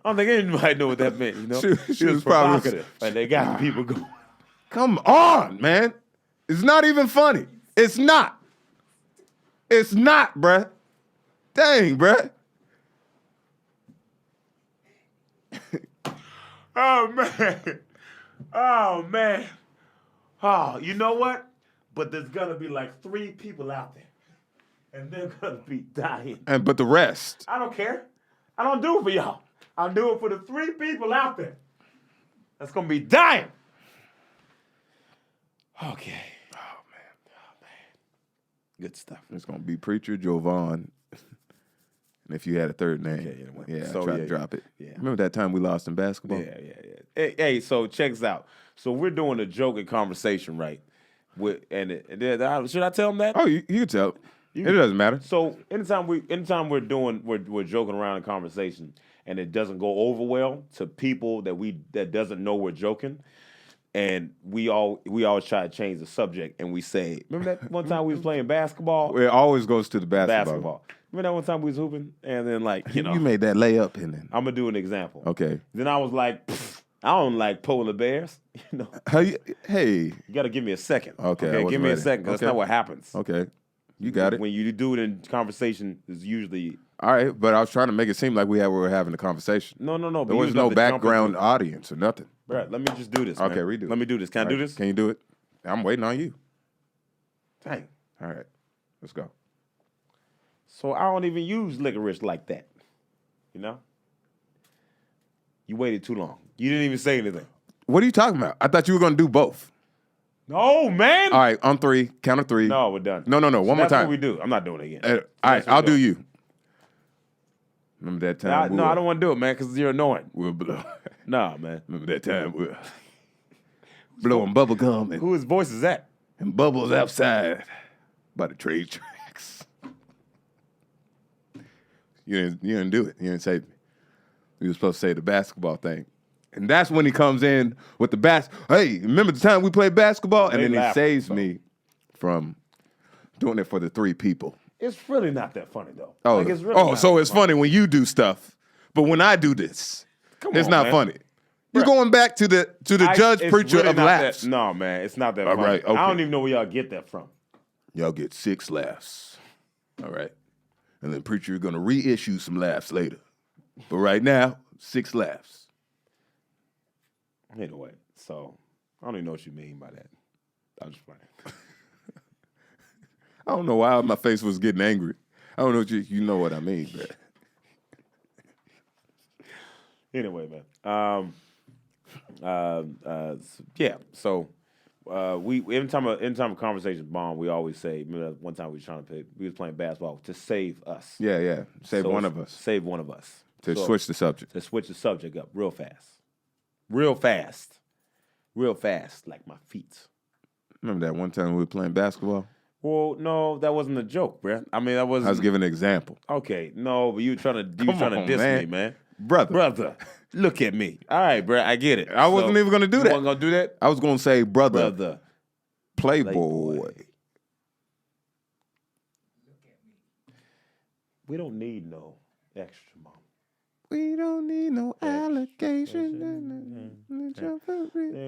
don't think anybody knew what that meant. She was probably provocative, and they got the people going. Come on, man. It's not even funny. It's not. It's not, bruh. Dang, bruh. Oh man. Oh man. Oh, you know what? But there's gonna be like 3 people out there, and they're gonna be dying. But the rest. I don't care. I don't do it for y'all. I'll do it for the 3 people out there that's gonna be dying. Okay. Oh man. Good stuff. It's gonna be Preacher Jovan. And if you had a third name, try to drop it. Yeah. Remember that time we lost in basketball? Yeah. Hey, so check this out. So we're doing a joke and conversation, right? Should I tell them that? Oh, you can tell. It doesn't matter. So anytime we're joking around in conversation and it doesn't go over well to people that doesn't know we're joking, and we always try to change the subject, and we say, remember that one time we was playing basketball? It always goes to the basketball. Remember that one time we was hooping, and then you made that layup, and then I'm gonna do an example. Okay. Then I was like, I don't like polar bears. Hey. You got to give me a second. Okay, give me a second, because that's not what happens. Okay, you got it. When you do it in conversation, is usually all right. But I was trying to make it seem like we were having a conversation. No. There was no background audience or nothing. Bro, let me just do this. Okay, man. redo it. Let me do this. Can I do this? Can you do it? I'm waiting on you. Dang. All right, let's go. So I don't even use licorice like that. You know? You waited too long. You didn't even say anything. What are you talking about? I thought you were going to do both. No, man. All right, on 3. Count of 3. No, we're done. No. So one more that's what time. we do. I'm not doing it again. All right, That's what I'll we do you. Remember that time? No, I don't want to do it, man, because you're annoying. We'll blow. Nah, man. Remember that time we're blowing bubble gum and Whose voice is that? bubbles outside by the trade tracks. You didn't do it. You didn't save me. You were supposed to say the basketball thing. And that's when he comes in with the Hey, remember the time we played basketball? And They then he laugh, saves me from doing it for the 3 people. It's really not that funny, though. Oh, Like, it's really not so that it's funny when you do stuff, but when I do this, it's on, not man. funny. You're Bruh. going back to the judge It's preacher really of not laughs. No, man, it's not that All funny. right, okay. I don't even know where y'all get that from. Y'all get 6 laughs. All right. And then preacher, you're going to reissue some laughs later. But right now, 6 laughs. Anyway, so I don't even know what you mean by that. I'm just playing. I don't know why my face was getting angry. I don't know what you know what I mean, but Anyway, man. Yeah. So we every time a conversation bomb, we always say. Remember that one time we was playing basketball to save us. yeah. Save So one of us. Save one of us. To So- switch the subject. To switch the subject up real fast, real fast, like my feet. Remember that one time we were playing basketball? Well, no, that wasn't a joke, bruh. I mean, that wasn't. I was giving an example. Okay, no, but you were trying to Come on, diss man. me, man. Brother. Look at me. All right, bruh, I get it. I wasn't even gonna do you that. wasn't gonna do that, I was going to say brother. Playboy. Playboy. We don't need no extra, mom. We don't need no allegation. Yeah,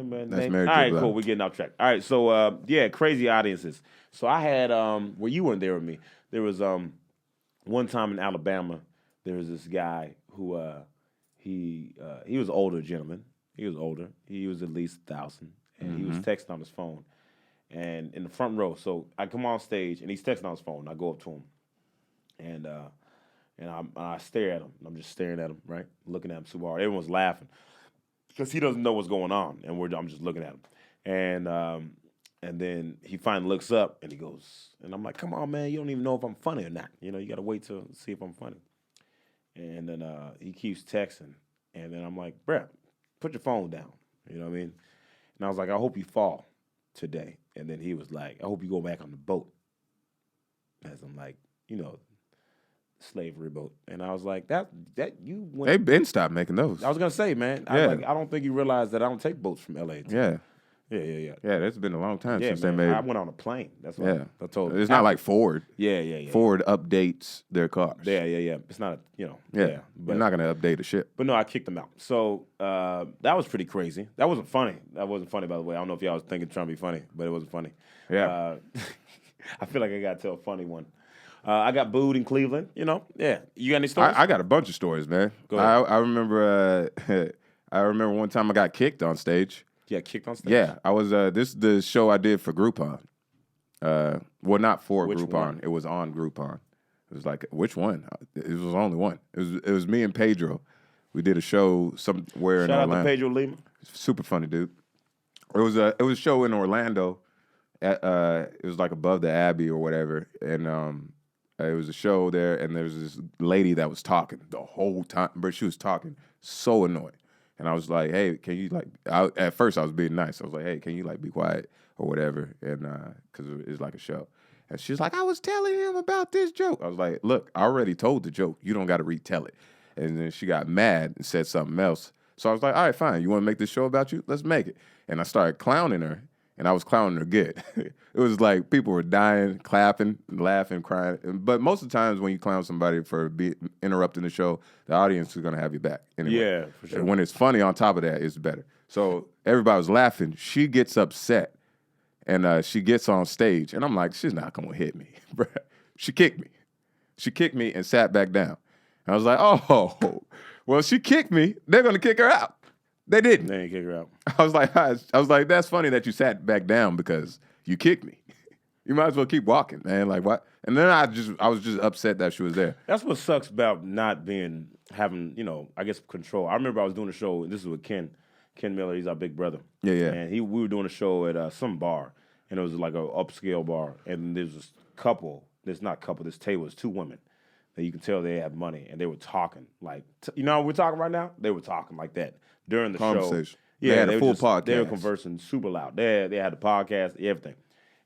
man. That's All Mary J. right, Blige. cool. We're getting off track. All right, so yeah, crazy audiences. So I had well, you weren't there with me. There was one time in Alabama. There was this guy who he was an older gentleman. He was older. He was at least 1,000, and he was texting on his phone, and in the front row. So I come on stage, and he's texting on his phone. I go up to him, and I stare at him. I'm just staring at him, right? Looking at him super hard. Everyone's laughing because he doesn't know what's going on, and I'm just looking at him. And then he finally looks up, and he goes, and I'm like, come on, man, you don't even know if I'm funny or not. You know, you got to wait to see if I'm funny. And then he keeps texting, and then I'm like, bruh, put your phone down. You know what I mean? And I was like, I hope you fall today. And then he was like, I hope you go back on the boat. As I'm like, you know, slavery boat. And I was like, that you went. They been stopped making those. I was gonna say, man, Yeah. I don't think you realize that I don't take boats from LA. Yeah. Yeah. That's been a long time Yeah, since man, they made. I went on a plane. That's what Yeah. I told. It's not like Ford. Yeah. Ford updates their cars. Yeah. It's not, Yeah. But You're not going to update a ship. But no, I kicked them out. So that was pretty crazy. That wasn't funny. By the way. I don't know if y'all was trying to be funny, but it wasn't funny. Yeah. I feel like I got to tell a funny one. I got booed in Cleveland. You know, yeah. You got any stories? I got a bunch of stories, man. Go ahead. I remember I remember one time I got kicked on stage. Yeah, kicked on stage. Yeah, I was this is the show I did for Groupon. Well, not for Which Groupon. one? It was on Groupon. It was like, which one? It was only one. It was me and Pedro. We did a show somewhere in Shout out Orlando. to Pedro Lima. Super funny dude. It was a show in Orlando. It was like above the Abbey or whatever, and it was a show there. And there was this lady that was talking the whole time, but she was talking so annoying. And I was like, hey, can you at first I was being nice. I was like, hey, can you be quiet or whatever? And because it's like a show. And she's like, I was telling him about this joke. I was like, look, I already told the joke. You don't got to retell it. And then she got mad and said something else. So I was like, all right, fine. You want to make this show about you? Let's make it. And I started clowning her. And I was clowning her good. It was like people were dying, clapping, laughing, crying. But most of the times when you clown somebody for interrupting the show, the audience is going to have your back. Anyway. Yeah, for sure. And when it's funny on top of that, it's better. So everybody was laughing. She gets upset. And she gets on stage. And I'm like, she's not going to hit me. Bruh. She kicked me. She kicked me and sat back down. And I was like, oh, well, she kicked me. They're going to kick her out. They didn't. They ain't kick her out. I was like, that's funny that you sat back down because you kicked me. You might as well keep walking, man. Like what? And then I was just upset that she was there. That's what sucks about not having, I guess control. I remember I was doing a show. This is with Ken Miller. He's our big brother. Yeah, yeah. And we were doing a show at some bar, and it was like an upscale bar. And there's this couple. There's not a couple. This table is 2 women that you can tell they have money, and they were talking like, you know how we're talking right now? They were talking like that during the Conversation. show. Yeah, they had a full podcast. They were conversing super loud. They had the podcast, everything.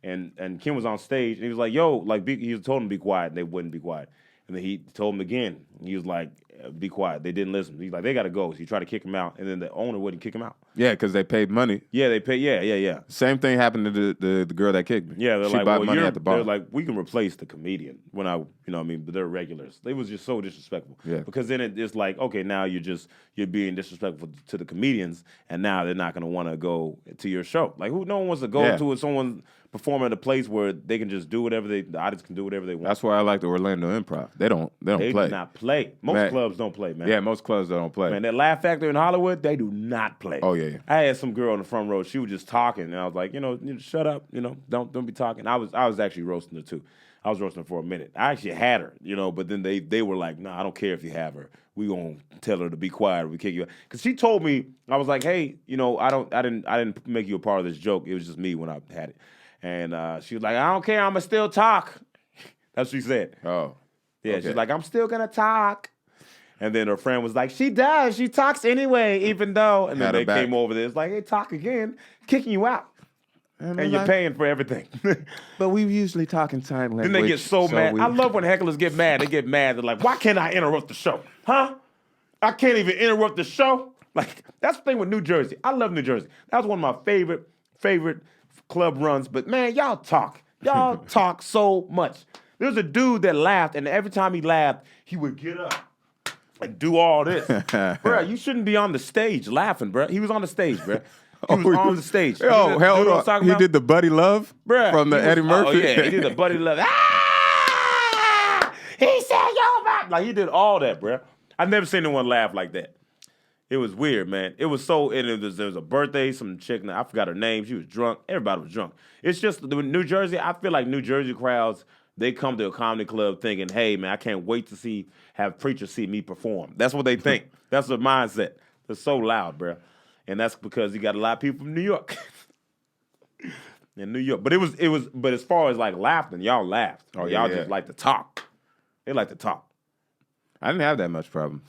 And Kim was on stage, and he was like, yo, like, he told them to be quiet, and they wouldn't be quiet. And then he told them again. He was like, be quiet. They didn't listen. He's like, they got to go. So he tried to kick him out, and then the owner wouldn't kick him out. Yeah, because they paid money. Yeah, they paid. Yeah. Same thing happened to the girl that kicked me. Yeah, they're she like, bought money at the bar. They're like, we can replace the comedian when I, but they're regulars. They was just so disrespectful. Yeah. Because then it's like, okay, now you're being disrespectful to the comedians, and now they're not going to want to go to your show. Like, no one wants to go to someone performing at a place where they can just do whatever the audience can do whatever they want. That's why I like the Orlando Improv. They don't play. They do not play. Most clubs don't play, man. Yeah, most clubs don't play. Man, that Laugh Factory in Hollywood, they do not play. Oh, yeah. I had some girl in the front row. She was just talking, and I was like, shut up. Don't be talking. I was actually roasting her too. I was roasting her for a minute. I actually had her, but then they were like, nah, I don't care if you have her. We gonna tell her to be quiet or we kick you out. Because she told me, I was like, hey, I didn't make you a part of this joke. It was just me when I had it. And she was like, I don't care. I'ma still talk. That's what she said. Oh. Yeah, Okay. she's like, I'm still gonna talk. And then her friend was like, she does. She talks anyway, even though. And then Had her they back. came over there. It's like, hey, talk again, kicking you out. And you're paying for everything. But we usually talk in sign language. Then they get so mad. I love when hecklers get mad. They get mad. They're like, why can't I interrupt the show? Huh? I can't even interrupt the show? Like, that's the thing with New Jersey. I love New Jersey. That was one of my favorite club runs. But, man, y'all talk. Y'all talk so much. There's a dude that laughed, and every time he laughed, he would get up and do all this. Bro, you shouldn't be on the stage laughing, bro. He was on the stage, bro. He was on the stage. Yo, hell, he did the Buddy Love from the Eddie Murphy. Oh, yeah, he did the Buddy Love. Ah! He said, yo, man. Like, he did all that, bro. I've never seen anyone laugh like that. It was weird, man. It was so, and there was a birthday, some chick, I forgot her name. She was drunk. Everybody was drunk. It's just, New Jersey, I feel like New Jersey crowds, they come to a comedy club thinking, hey, man, I can't wait to have preachers see me perform. That's what they think. That's their mindset. They're so loud, bro. And that's because you got a lot of people from New York. In New York. But as far as like laughing, y'all laughed. Or y'all just like to talk. They like to talk. I didn't have that much problem.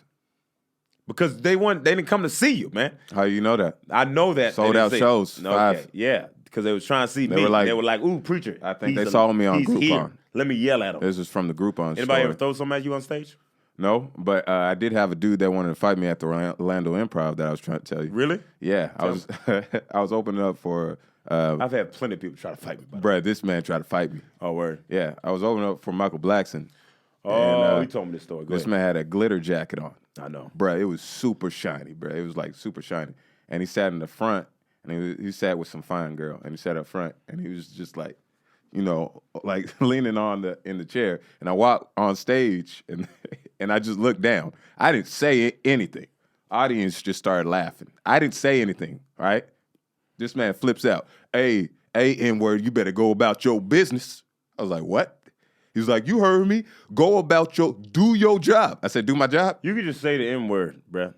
Because they didn't come to see you, man. How you know that? I know that. Sold out shows. Okay, 5. yeah. Because they was trying to see me. They were like, ooh, preacher. I think they saw me on he's Groupon. Here. Let me yell at him. This is from the Groupon Anybody story. ever throw something at you on stage? No, but I did have a dude that wanted to fight me at the Orlando Improv that I was trying to tell you. Really? Yeah, I was opening up for. I've had plenty of people try to fight me. Bruh, this man tried to fight me. Oh, word. Yeah, I was opening up for Michael Blackson. Oh, he told me this story. This man had a glitter jacket on. I know. Bruh, it was super shiny, bruh. It was like super shiny. And he sat in the front, and he sat with some fine girl, and he sat up front, and he was just like, like leaning in the chair. And I walked on stage, and I just looked down. I didn't say anything. Audience just started laughing. I didn't say anything, right? This man flips out. Hey, N-word, you better go about your business. I was like, what? He was like, you heard me. Do your job. I said, do my job? You could just say the N-word, bruh.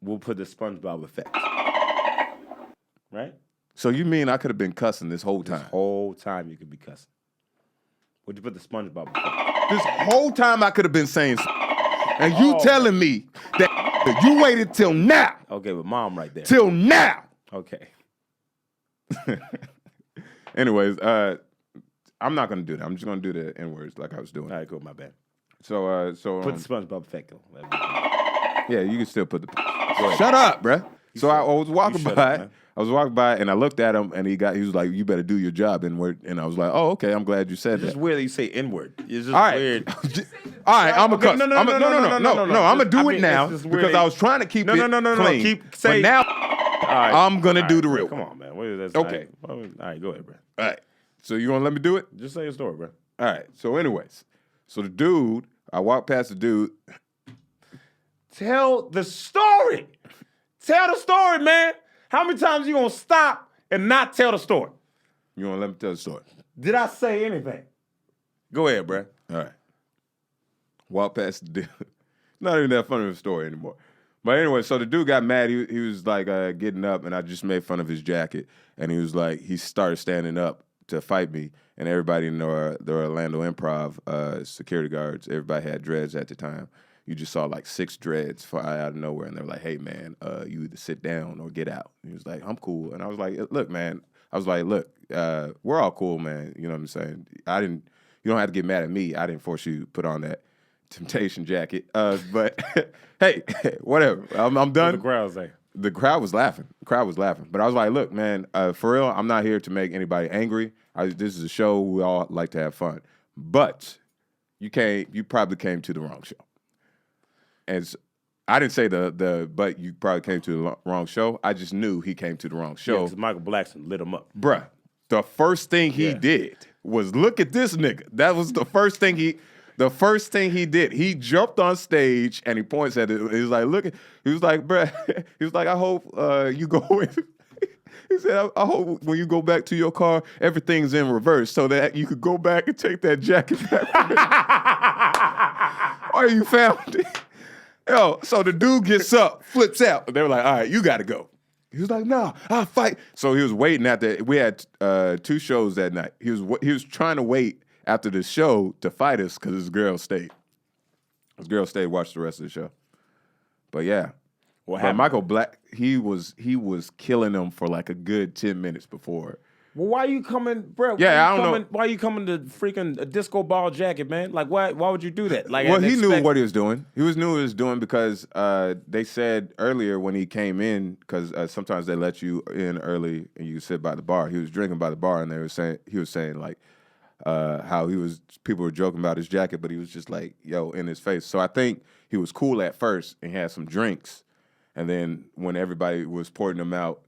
We'll put the SpongeBob effect. Right? So you mean I could have been cussing this whole time? This whole time you could be cussing. Would you put the SpongeBob effect? This whole time I could have been saying and you telling me that you waited till now. Okay, but mom right there. Till now. Okay. Anyways, I'm not going to do that. I'm just going to do the N-words like I was doing. All right, cool, my bad. So put the SpongeBob effect though. Yeah, you can still put the. Shut up, bruh. So I was walking by. I was walking by and I looked at him and he was like, "You better do your job." And I was like, "Oh, okay. I'm glad you said It's that." just weird that you say N-word. It's just All right. weird. All right, I'm a cuss. No. I'm gonna do it now because I was trying to keep it clean. Keep saying. But now right. I'm gonna do the real. Come on, man. What is that? Okay. All right, go ahead, bro. All right. So you gonna let me do it? Just say your story, bro. All right. So anyways, the dude, I walked past the dude. Tell the story. Tell the story, man. How many times you gonna stop and not tell the story? You wanna let me tell the story? Did I say anything? Go ahead, bruh. All right. Walk past the dude. Not even that funny of a story anymore. But anyway, so the dude got mad. He was like getting up, and I just made fun of his jacket. And he was like, he started standing up to fight me. And everybody in the Orlando Improv security guards, everybody had dreads at the time. You just saw like 6 dreads fly out of nowhere. And they were like, hey, man, you either sit down or get out. And he was like, I'm cool. And I was like, look, man. I was like, look, we're all cool, man. You know what I'm saying? You don't have to get mad at me. I didn't force you to put on that Temptation jacket. But hey, whatever. I'm done. What the crowd say? The crowd was laughing. But I was like, look, man, for real, I'm not here to make anybody angry. This is a show. We all like to have fun. But you probably came to the wrong show. And I didn't say but you probably came to the wrong show. I just knew he came to the wrong show. Because Michael Blackson lit him up. Bruh, the first thing he did was look at this nigga. That was the first thing he did. He jumped on stage and he points at it. He was like, look, he was like, bruh, he was like, I hope you go with. He said, I hope when you go back to your car, everything's in reverse so that you could go back and take that jacket back. Or you found it. Yo, so the dude gets up, flips out. They were like, all right, you got to go. He was like, nah, I'll fight. So he was waiting we had 2 shows that night. He was trying to wait after the show to fight us because his girl stayed. His girl stayed, watched the rest of the show. But yeah. But Michael Black, he was killing them for like a good 10 minutes before. Well, why are you coming, bro? Yeah, I don't know. Why are you coming to freaking a disco ball jacket, man? Like, why would you do that? Like, well, he knew what he was doing. Knew what he was doing because they said earlier when he came in, because sometimes they let you in early and you sit by the bar. He was drinking by the bar, and he was saying like how people were joking about his jacket, but he was just like, yo, in his face. So I think he was cool at first and had some drinks, and then when everybody was pouring them out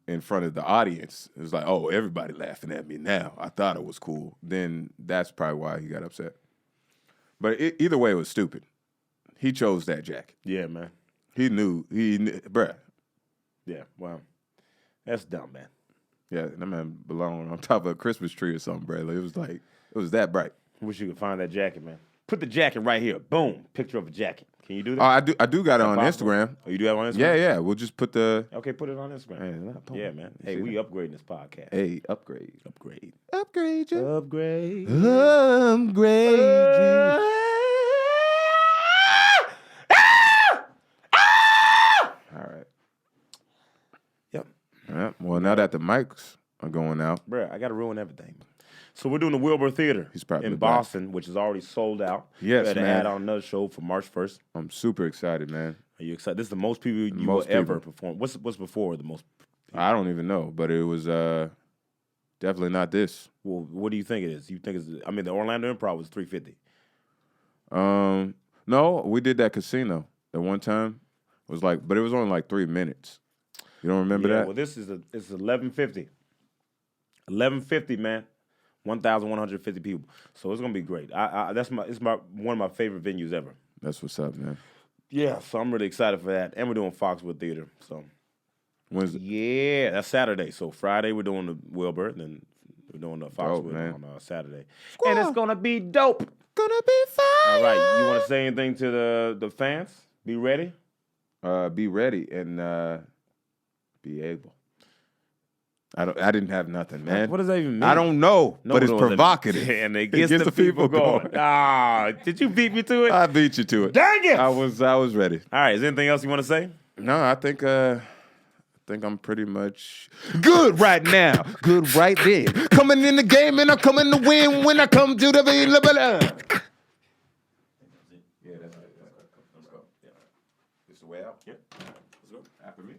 in front of the audience, it was like, oh, everybody laughing at me now. I thought it was cool. Then that's probably why he got upset. But either way, it was stupid. He chose that jacket. Yeah, man. He knew, bruh. Yeah, wow. That's dumb, man. Yeah, that man belonged on top of a Christmas tree or something, bro. It was that bright. Wish you could find that jacket, man. Put the jacket right here. Boom. Picture of a jacket. Can you do that? I do got it on Instagram. Oh, you do have it on Instagram? Yeah. We'll just put the. Okay, put it on Instagram. Yeah, man. Hey, we upgrading this podcast. Hey, upgrade. Upgrade you. Upgrade. All right. Yep. Yeah. Well, now that the mics are going out, Bruh, I got to ruin everything. So we're doing the Wilbur Theater in Boston, which is already sold out. Yes, we had man. to add on another show for March 1st. I'm super excited, man. Are you excited? This is the most people you will ever perform. What's before the most? I don't even know, but it was definitely not this. Well, what do you think it is? You think it's? I mean, the Orlando Improv was $350. No, we did that casino at one time. It was like, but it was only like 3 minutes. You don't remember that? Well, it's $1150. $1150, man. 1,150 people. So it's gonna be great. It's one of my favorite venues ever. That's what's up, man. Yeah, so I'm really excited for that. And we're doing Foxwood Theater. So when's it? Yeah, that's Saturday. So Friday we're doing the Wilbur, then we're doing the Foxwood on Saturday. Squaw. And it's gonna be dope. Gonna be fire. All right, you want to say anything to the fans? Be ready. Be ready and be able. I didn't have nothing, man. What does that even mean? I don't know, but it's provocative. And it gets the people going. Did you beat me to it? I beat you to it. Dang it! I was ready. All right, is there anything else you want to say? No, I think I'm pretty much good right now. Good right then. Coming in the game and I'm coming to win when I come to the available. Yeah, that's it. Let's go. Yeah. This the way out? Yep. Let's go. After me.